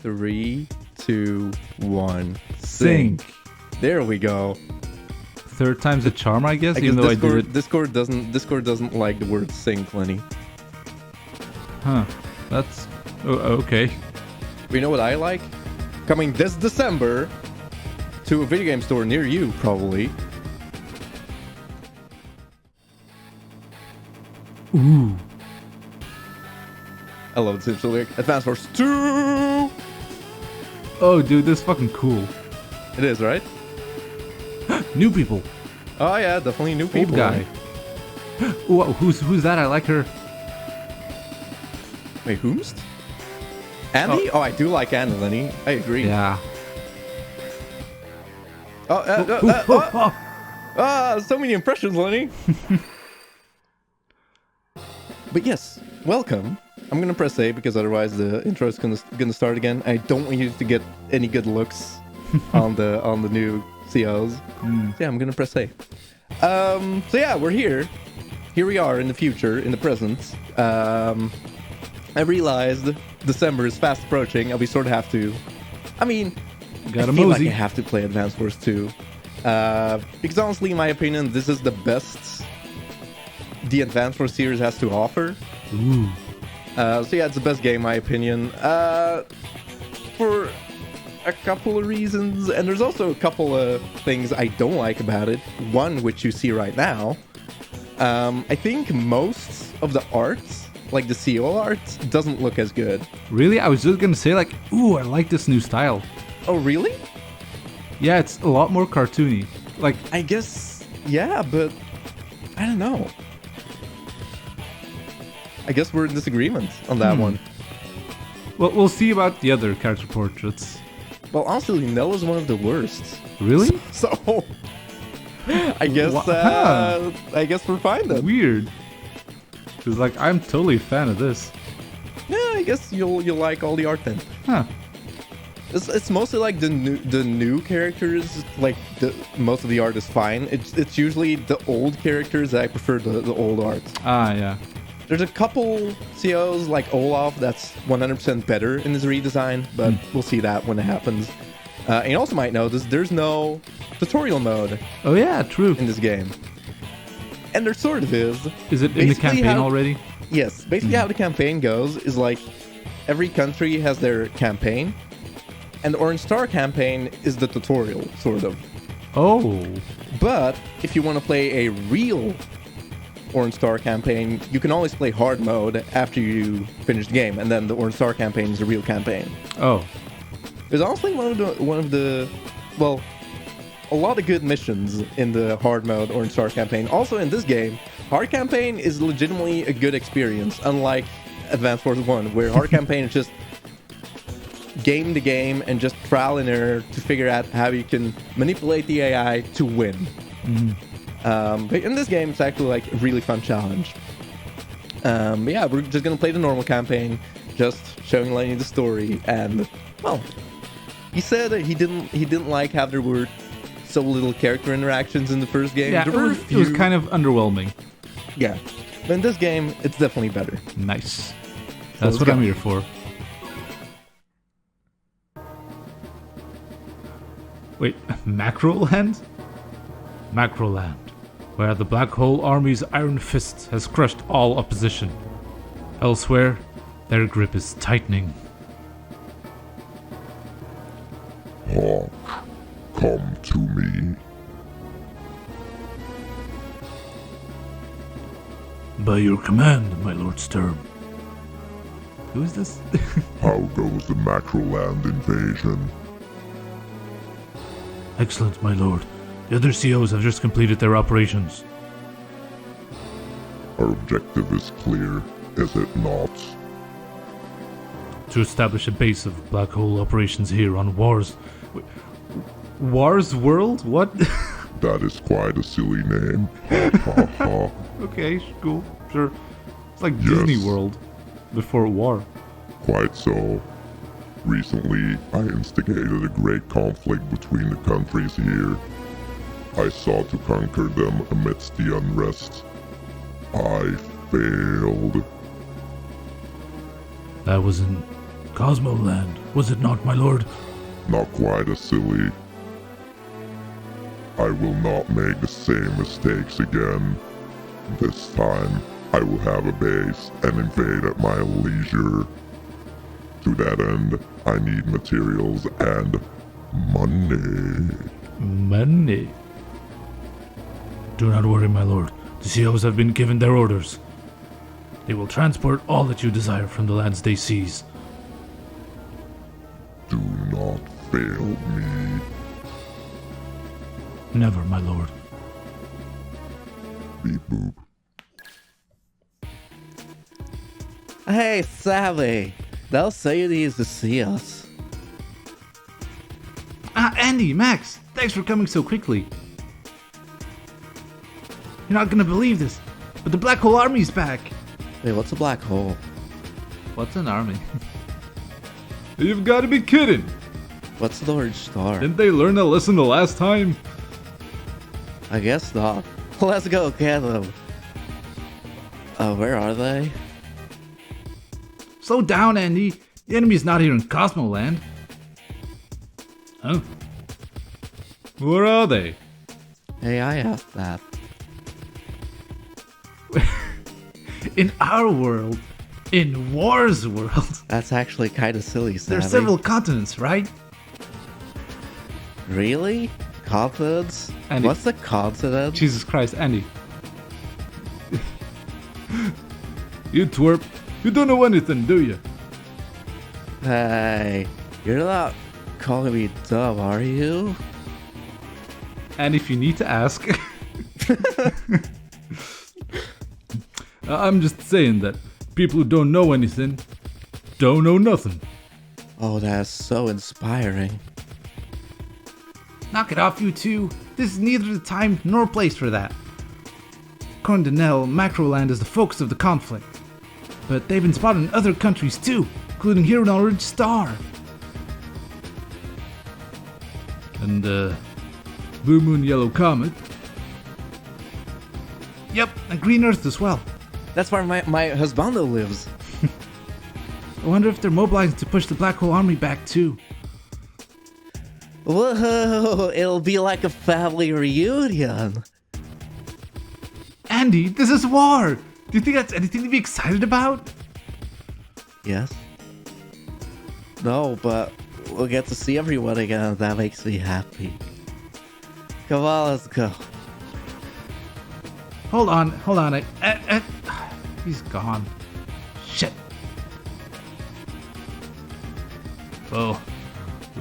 3, 2, 1. Sync. There we go. Third time's a charm, I guess. I even guess though I did it. Discord doesn't like the word sync, Lenny. Huh. That's okay. But you know what I like? Coming this December to a video game store near you, probably. Ooh. I love this lyric. Advance Wars 2! Oh, dude, this is fucking cool. It is, right? New people. Oh yeah, definitely new people. Old guy. Ooh, who's that? I like her. Wait, whomst? Andy? Oh, I do like Andy, Lenny. I agree. Yeah. So many impressions, Lenny. But yes, welcome. I'm gonna press A because otherwise the intro is gonna start again. I don't want you to get any good looks on the new COs. So yeah, I'm gonna press A. So yeah, we're here. Here we are in the future, in the present. I realized December is fast approaching, and we sort of have to. I mean, Got I a feel mosey. like I have to play Advance Wars 2. Because honestly, in my opinion, this is the best the Advance Wars series has to offer. Ooh. So yeah, it's the best game, in my opinion. For a couple of reasons, and there's also a couple of things I don't like about it. One, which you see right now. I think most of the art, like the CO art, doesn't look as good. Really? I was just gonna say, like, ooh, I like this new style. Oh, really? Yeah, it's a lot more cartoony. Like, I guess, yeah, but I don't know. I guess we're in disagreement on that one. well, we'll see about the other character portraits. Well, honestly, Nella's one of the worst. Really? So, I guess, Huh. I guess we're fine then. Weird. Cause like, I'm totally a fan of this. Yeah, I guess you'll like all the art then. Huh. It's mostly like the new characters. Like most of the art is fine. It's usually the old characters that I prefer the old art. Ah, yeah. There's a couple COs like Olaf that's 100% better in his redesign, but we'll see that when it happens. And you also might notice there's no tutorial mode Oh yeah, true. in this game. And there sort of is. Is it in the Basically campaign already? Yes, basically how the campaign goes is like every country has their campaign, and the Orange Star campaign is the tutorial, sort of. Oh. But if you want to play a real Orange Star campaign, you can always play hard mode after you finish the game, and then the Orange Star campaign is a real campaign. Oh. There's honestly one of the well, a lot of good missions in the hard mode Orange Star campaign. Also in this game, hard campaign is legitimately a good experience, unlike Advance Wars 1, where hard campaign is just game to game and just trial and error to figure out how you can manipulate the AI to win. But in this game, it's actually like a really fun challenge. But yeah, we're just gonna play the normal campaign, just showing Lenny the story. And well, he said that he didn't like how there were so little character interactions in the first game. Yeah, There were a it was few. kind of underwhelming. Yeah, but in this game, it's definitely better. Nice. That's let's what go. I'm here for. Wait, Macroland? Macroland, where the Black Hole Army's iron fist has crushed all opposition. Elsewhere, their grip is tightening. Hawk, come to me. By your command, my Lord Sturm. Who is this? How goes the Macroland invasion? Excellent, my lord. The other COs have just completed their operations. Our objective is clear, is it not? To establish a base of black hole operations here on Wars World? What? That is quite a silly name. Ha ha ha. Okay, cool, sure. It's like Yes. Disney World before war. Quite so. Recently, I instigated a great conflict between the countries here. I sought to conquer them amidst the unrest. I failed. That was an Cosmoland, was it not, my lord? Not quite as silly. I will not make the same mistakes again. This time, I will have a base and invade at my leisure. To that end, I need materials and money. Money. Do not worry, my lord. The COs have been given their orders. They will transport all that you desire from the lands they seize. Do not fail me. Never, my lord. Beep boop. Hey, Sally. They'll say you need to see us. Andy, Max, thanks for coming so quickly. You're not gonna believe this, but the Black Hole Army's back. Wait, what's a black hole? What's an army? You've got to be kidding. What's the orange star? Didn't they learn a lesson the last time? I guess not. Let's go get them. Where are they? Slow down, Andy. The enemy's not here in Cosmoland. Huh? Where are they? Hey, I asked that. In our world. In War's world. That's actually kind of silly, Savvy. There's several continents, right? Really? Continents? Andy. What's a continent? Jesus Christ, Andy. You twerp. You don't know anything, do you? Hey, you're not calling me dumb, are you? And if you need to ask. I'm just saying that people who don't know anything don't know nothing. Oh, that's so inspiring. Knock it off, you two. This is neither the time nor place for that. According to Nell, Macroland is the focus of the conflict. But they've been spotted in other countries too, including here in Orange Star. And, Blue Moon Yellow Comet. Yep, and Green Earth as well. That's where my husbando lives. I wonder if they're mobilizing to push the Black Hole Army back too. Whoa, it'll be like a family reunion. Andy, this is war! Do you think that's anything to be excited about? Yes. No, but we'll get to see everyone again, and that makes me happy. Come on, let's go. Hold on. He's gone. Shit. Well,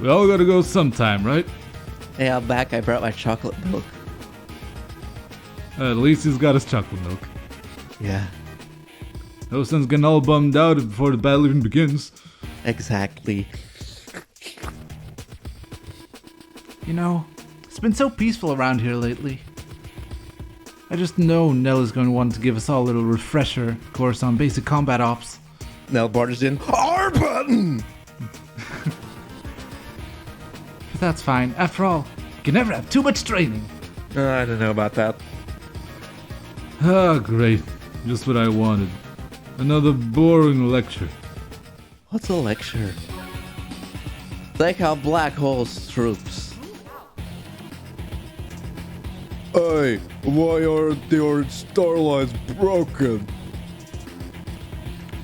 we all gotta go sometime, right? Hey, I'm back. I brought my chocolate milk. At least he's got his chocolate milk. Yeah, No sense getting all bummed out before the battle even begins. exactly. You know, it's been so peaceful around here lately. I just know Nell is going to want to give us all a little refresher course on basic combat ops. Now barges in. R button! But that's fine. After all, you can never have too much training. I don't know about that. Ah, great. Just what I wanted. Another boring lecture. What's a lecture? Take out Black Hole's troops. Hey, why are the orange star lines broken?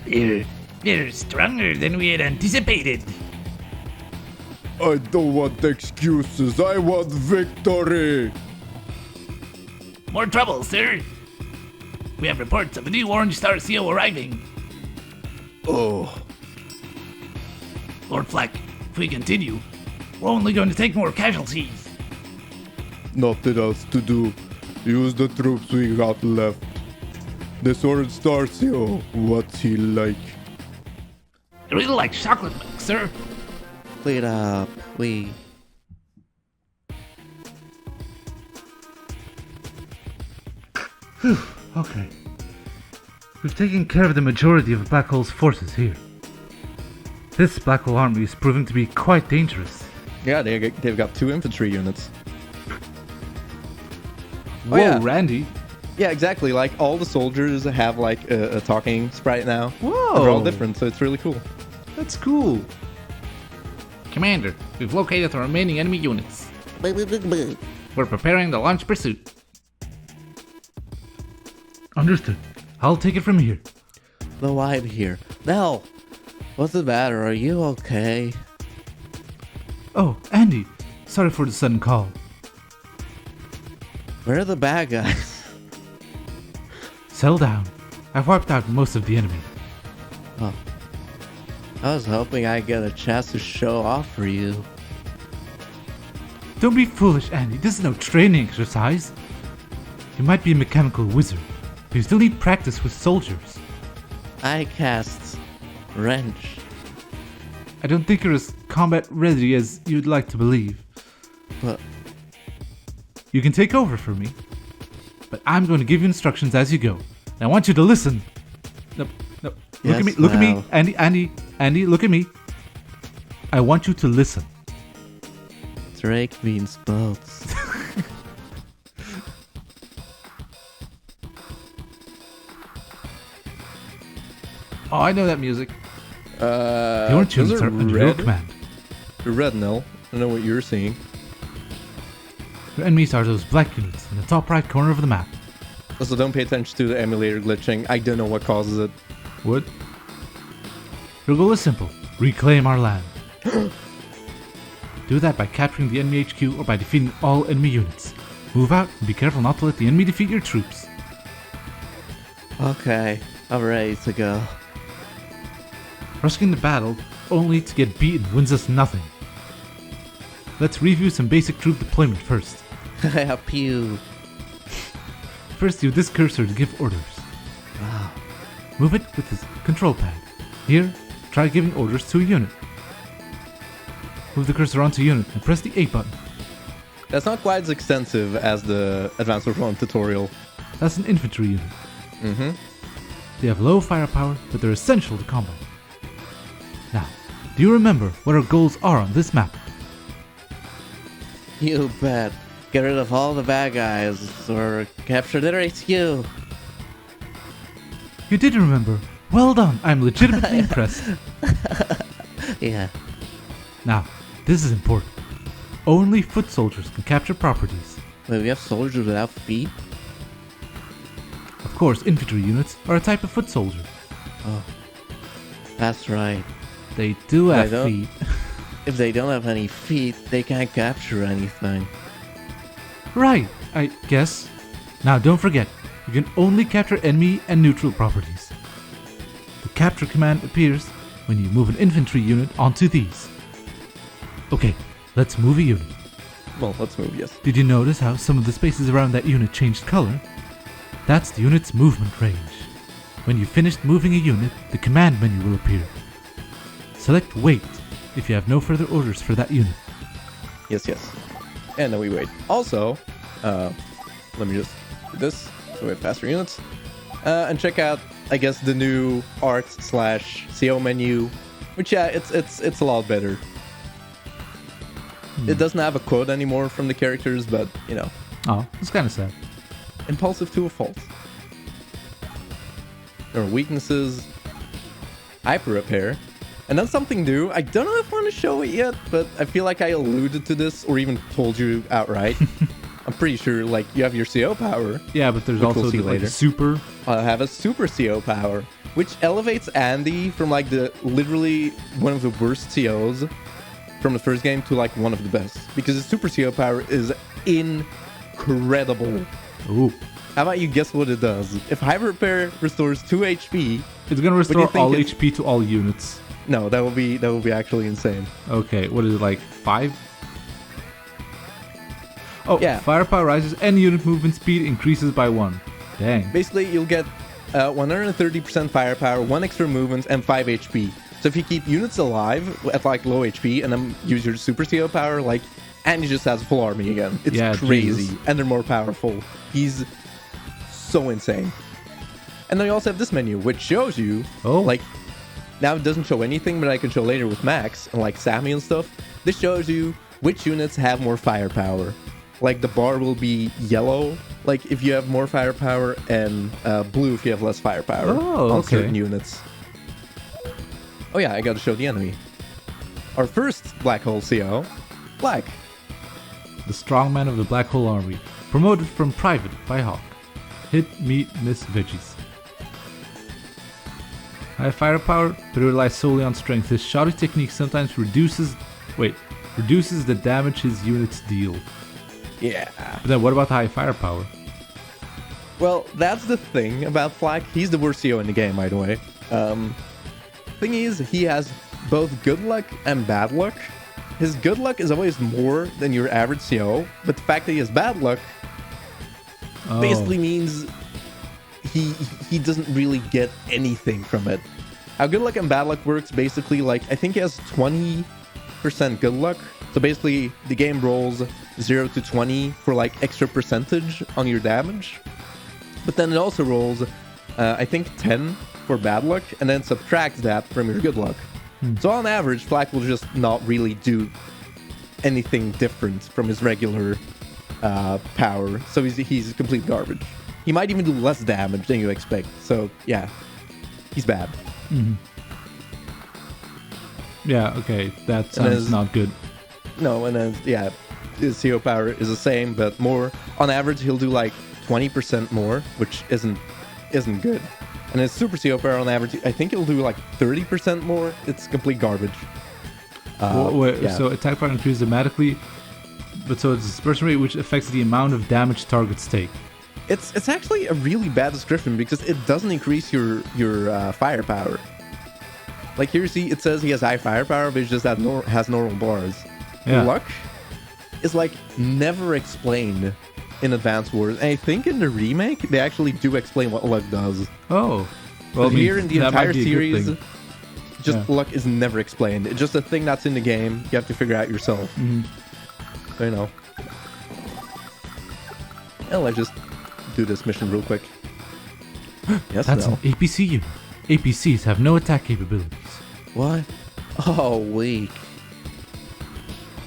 They're stronger than we had anticipated. I don't want excuses, I want victory! More trouble, sir. We have reports of a new Orange Star CO arriving. Oh, Lord Fleck, if we continue, we're only going to take more casualties. nothing else to do. Use the troops we got left. This orange star seal, what's he like? I really like chocolate milk, sir. Clean up, we... Okay. We've taken care of the majority of Black Hole's forces here. This Black Hole army is proving to be quite dangerous. Yeah, they've got 2 infantry units. Whoa, yeah. Randy. Yeah, exactly. Like, all the soldiers have, like, a talking sprite now. Whoa. They're all different, so it's really cool. That's cool. Commander, we've located the remaining enemy units. We're preparing the launch pursuit. Understood. I'll take it from here. The vibe here. Nell, what's the matter? Are you okay? Oh, Andy. Sorry for the sudden call. Where are the bad guys? Settle down. I've wiped out most of the enemy. Oh. I was hoping I'd get a chance to show off for you. Don't be foolish, Andy. This is no training exercise. You might be a mechanical wizard, but you still need practice with soldiers. I cast wrench. I don't think you're as combat ready as you'd like to believe. But You can take over for me, but I'm going to give you instructions as you go. And I want you to listen. No. Look at me. Yes, Look at me. well. Andy, look at me. I want you to listen. Drake means boats. Oh, I know that music. Your Those tunes are under your red. command. Red, Nell. I know what you're seeing. Your enemies are those black units in the top right corner of the map. Also, don't pay attention to the emulator glitching. I don't know what causes it. What? Your goal is simple. Reclaim our land. Do that by capturing the enemy HQ or by defeating all enemy units. Move out and be careful not to let the enemy defeat your troops. Okay, I'm ready to go. Rushing the battle only to get beaten wins us nothing. Let's review some basic troop deployment first. Help you. First, use this cursor to give orders. Wow. Move it with the control pad. Here, try giving orders to a unit. Move the cursor onto unit and press the A button. That's not quite as extensive as the Advanced Warfare tutorial. That's an infantry unit. Mm-hmm. They have low firepower, but they're essential to combat. Now, do you remember what our goals are on this map? You bet. Get rid of all the bad guys or capture their HQ. You did remember. Well done. I'm legitimately impressed. Yeah. Now, this is important. Only foot soldiers can capture properties. Wait, we have soldiers without feet? Of course, infantry units are a type of foot soldier. Oh. That's right. They do have don't- feet. If they don't have any feet, they can't capture anything. Right, I guess. Now don't forget, you can only capture enemy and neutral properties. The capture command appears when you move an infantry unit onto these. Okay, let's move a unit. Well, let's move, yes. Did you notice how some of the spaces around that unit changed color? That's the unit's movement range. When you've finished moving a unit, the command menu will appear. Select Wait if you have no further orders for that unit. Yes. And then we wait. Also, let me just do this so we have faster units. And check out, I guess, the new art/CO menu, which it's a lot better. It doesn't have a quote anymore from the characters, but you know, Oh, it's kind of sad. impulsive to a fault. There are weaknesses, hyper repair, and that's something new. I don't know if I want to show it yet, but I feel like I alluded to this or even told you outright. I'm pretty sure, like, you have your CO power. Yeah, but there's Which also we'll see the, like, later. super. I have a super CO power, which elevates Andy from like the literally one of the worst COs from the first game to like one of the best, because his super CO power is incredible. Ooh. How about you guess what it does? If hyper repair restores 2 HP, It's gonna do you restore think all it's- HP to all units. no, that would be actually insane. Okay, what is it, like 5? Oh, Yeah. firepower rises and unit movement speed increases by 1. Dang. Basically, you'll get 130% firepower, 1 extra movement, and 5 HP. So if you keep units alive at like low HP and then use your super CO power, like, Andy just has a full army again. It's Yeah, crazy, Jesus. and they're more powerful. He's so insane. And then you also have this menu, which shows you, Oh. like, now it doesn't show anything, but I can show later with Max and like Sammy and stuff. This shows you which units have more firepower. Like the bar will be yellow, like if you have more firepower, and blue if you have less firepower Oh, on okay. certain units. Oh yeah, I gotta show the enemy. Our first black hole CO, Black. The strongman of the Black Hole Army, promoted from private by Hawk. Hit, meet, miss, veggies. High firepower, but it relies solely on strength. His shoddy technique sometimes reduces the damage his units deal. Yeah. But then what about the high firepower? Well, that's the thing about Flak. He's the worst CO in the game, by the way. Thing is, he has both good luck and bad luck. His good luck is always more than your average CO, but the fact that he has bad luck basically means he doesn't really get anything from it. How good luck and bad luck works, basically, like, I think he has 20% good luck. So basically, the game rolls 0 to 20 for, like, extra percentage on your damage. But then it also rolls, I think, 10 for bad luck, and then subtracts that from your good luck. So on average, Flak will just not really do anything different from his regular power. So he's complete garbage. He might even do less damage than you expect. So yeah, he's bad. Mm-hmm. Yeah, okay, that sounds not good. No, and then yeah, his CO power is the same, but more. On average, he'll do like 20% more, which isn't good. And his super CO power on average, I think he'll do like 30% more. It's complete garbage. Yeah. So attack power increases dramatically, but so it's dispersion rate, which affects the amount of damage targets take. It's actually a really bad description because it doesn't increase your firepower. Like here you see it says he has high firepower, but he just has normal bars. Yeah. Luck is like never explained in Advance Wars. And I think in the remake they actually do explain what luck does. Oh. Well, But here in the entire series, just Yeah. luck is never explained. It's just a thing that's in the game. You have to figure out yourself. So, you know. And let's just do this mission real quick. Yes, That's no. an APC unit. APCs have no attack capabilities. What? Oh, weak.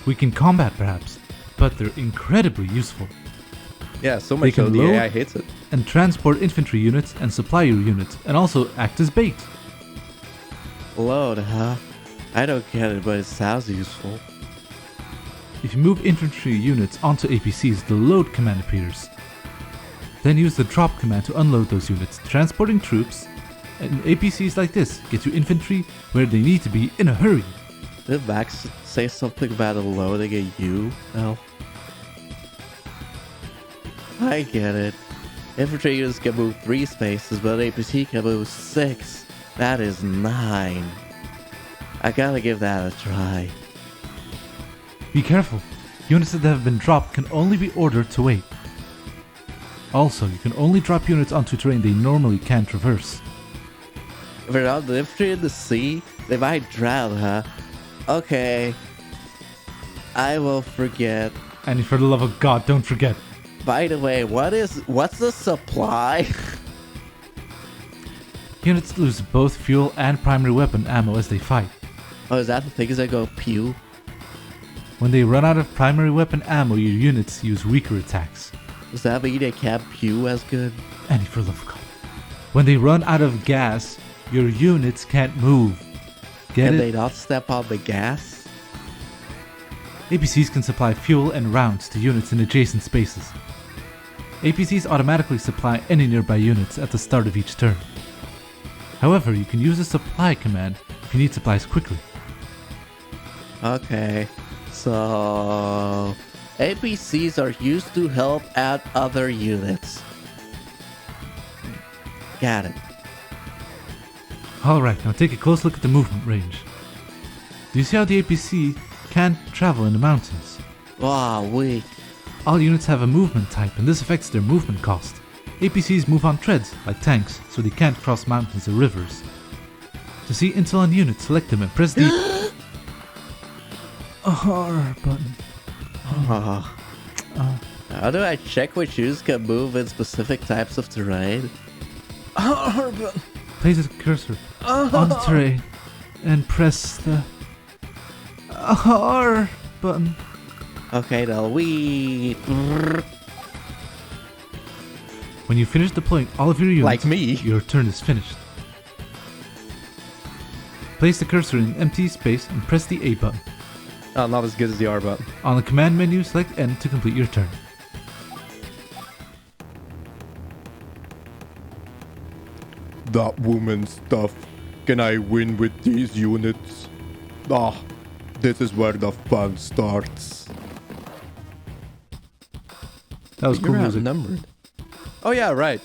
Weak in combat, perhaps, but they're incredibly useful. Yeah, so They much so can the load- AI hates it. And transport infantry units and supply your units, and also act as bait. Load, huh? I don't get it, but it sounds useful. If you move infantry units onto APCs, the load command appears. Then use the drop command to unload those units, transporting troops, and APCs like this get you infantry where they need to be in a hurry. Did Max say something about loading a U? No. I get it. Infantry units can move 3 spaces, but APC can move 6. That is 9. I gotta give that a try. Be careful, units that have been dropped can only be ordered to wait. Also, you can only drop units onto terrain they normally can't traverse. If they're not the infantry in the sea, they might drown, huh? Okay. I will forget. And for the love of God, don't forget. By the way, what's the supply? Units lose both fuel and primary weapon ammo as they fight. Oh, is that the things that go pew? When they run out of primary weapon ammo, your units use weaker attacks. Does that mean they can't pew as good? And for the love of God. When they run out of gas, your units can't move. Get Can it? they not step on the gas? APCs can supply fuel and rounds to units in adjacent spaces. APCs automatically supply any nearby units at the start of each turn. However, you can use the supply command if you need supplies quickly. Okay, so APCs are used to help out other units. Got it. Alright, now take a close look at the movement range. Do you see how the APC can't travel in the mountains? Wow, weak. All units have a movement type, and this affects their movement cost. APCs move on treads, like tanks, so they can't cross mountains or rivers. To see intel on units, select them and press the R button. How do I check which units can move in specific types of terrain? R button. Place the cursor on the terrain and press the R button. Okay, now we When you finish deploying all of your units, like me. your turn is finished. Place the cursor in empty space and press the A button. Oh, not as good as the R button. On the command menu, select N to complete your turn. That woman stuff. Can I win with these units? Ah, this is where the fun starts. That was cool You're music. outnumbered. Oh yeah, right.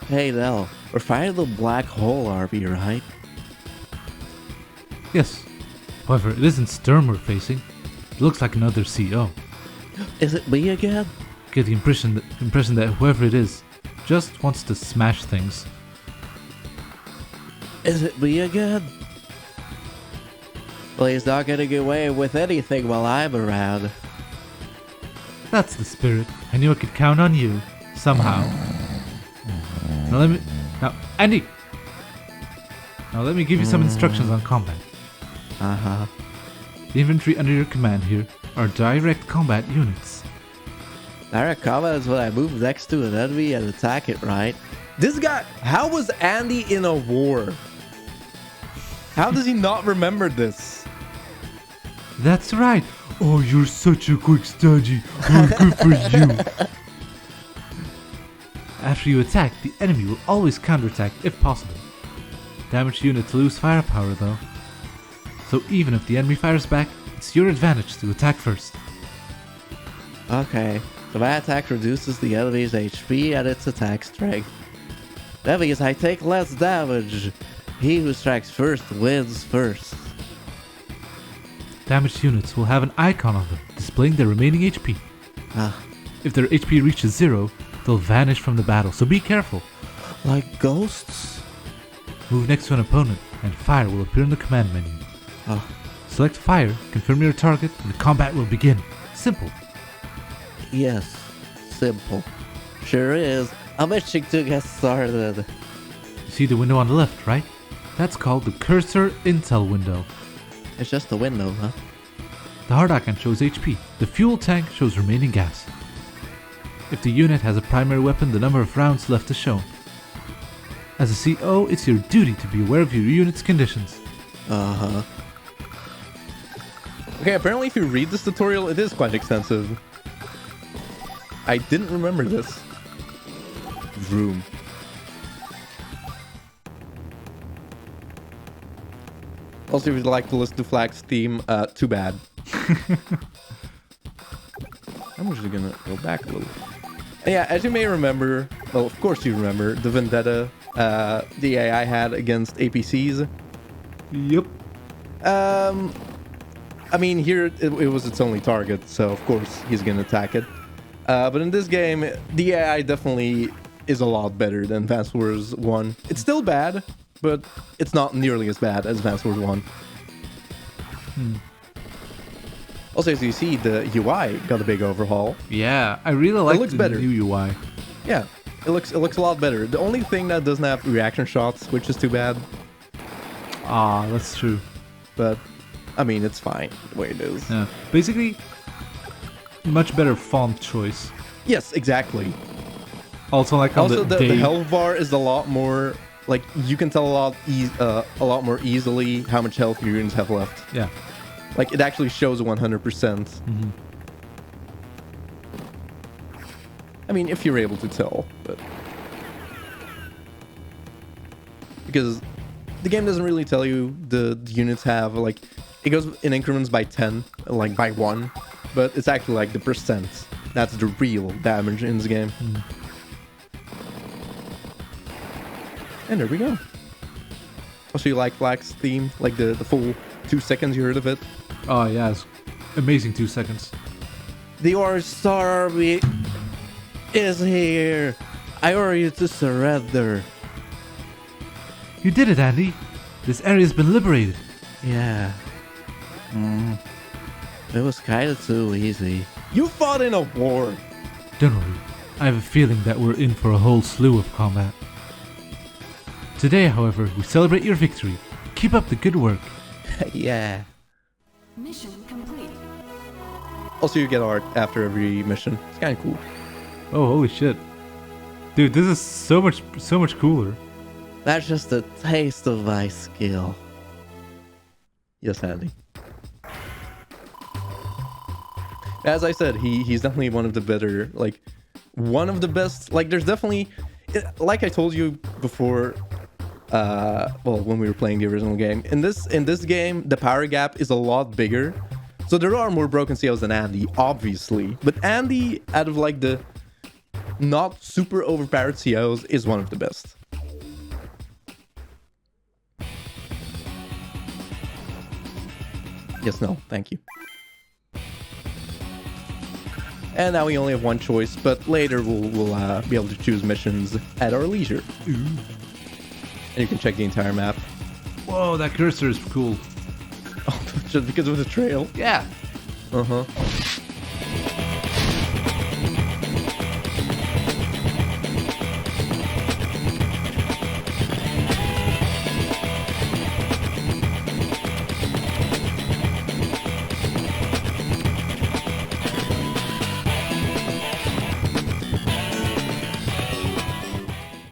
Hey Nell, we're fighting the black hole army, right? Yes. However, it isn't Sturm we're facing. It looks like another CO. Is it me again? Get the impression that whoever it is just wants to smash things. Is it me again? Well, he's not getting away with anything while I'm around. That's the spirit. I knew I could count on you. Somehow. Andy! Now let me give you some instructions on combat. Uh-huh. The infantry under your command here are direct combat units. Direct combat is when I move next to an enemy and attack it, right? This guy, how was Andy in a war? How does he not remember this? That's right. Oh, you're such a quick study. Oh, good for you. After you attack, the enemy will always counterattack if possible. Damaged units lose firepower though. So even if the enemy fires back, it's your advantage to attack first. Okay, so my attack reduces the enemy's HP and its attack strength. That means I take less damage. He who strikes first wins first. Damaged units will have an icon on them displaying their remaining HP. Ah, If their HP reaches 0, they'll vanish from the battle, so be careful. like ghosts? Move next to an opponent, and fire will appear in the command menu. Oh, Select fire, confirm your target, and the combat will begin. Simple. yes, simple. Sure is. I'm itching to get started. You see the window on the left, right? That's called the cursor intel window. It's just a window, huh? The hard icon shows HP. The fuel tank shows remaining gas. If the unit has a primary weapon, the number of rounds left is shown. As a CO, it's your duty to be aware of your unit's conditions. Uh-huh. Okay, apparently if you read this tutorial, it is quite extensive. I didn't remember this. Vroom. Also, if you'd like to listen to Flag's theme, too bad. I'm just gonna go back a little. And yeah, as you may remember, well, of course you remember, the vendetta the AI had against APCs. Yep. I mean, here it was its only target, so of course he's gonna attack it. But in this game, the AI definitely is a lot better than Advance Wars 1. It's still bad, but it's not nearly as bad as Advance Wars 1. Also, as you see, the UI got a big overhaul. Yeah, I really like looks the better. new UI. Yeah, it looks a lot better. The only thing that doesn't have reaction shots, which is too bad. Ah, that's true. But I mean, it's fine the way it is. Yeah. Basically, much better font choice. Yes, exactly. Also, like on Also, the the health bar is a lot more like you can tell a lot more easily how much health your units have left. Yeah. Like it actually shows 100%. I mean, if you're able to tell, but because the game doesn't really tell you the units have like it goes in increments by 10, like by 1, but it's actually like the percent. That's the real damage in this game. And there we go. Also, you like Black's theme, like the full 2 seconds you heard of it. Oh yeah, it's amazing 2 seconds. The All-Star Army is here. I order you to surrender. You did it, Andy. This area's been liberated. Yeah. It was kinda too easy. You fought in a war. Don't worry. I have a feeling that we're in for a whole slew of combat. Today, however, we celebrate your victory. Keep up the good work. Yeah. Mission complete. Also, you get art after every mission. It's kinda cool. Oh, holy shit. Dude, this is so much cooler. That's just a taste of my skill. Yes, Andy. As I said, he's definitely one of the better, like, one of the best. Like, there's definitely, like I told you before, well, when we were playing the original game, in this game, the power gap is a lot bigger. So there are more broken COs than Andy, obviously. But Andy, out of like the not super overpowered COs, is one of the best. Yes, no, thank you. And now we only have one choice, but later we'll be able to choose missions at our leisure. And you can check the entire map. Whoa, that cursor is cool. Oh, just because of the trail. Yeah. Uh-huh.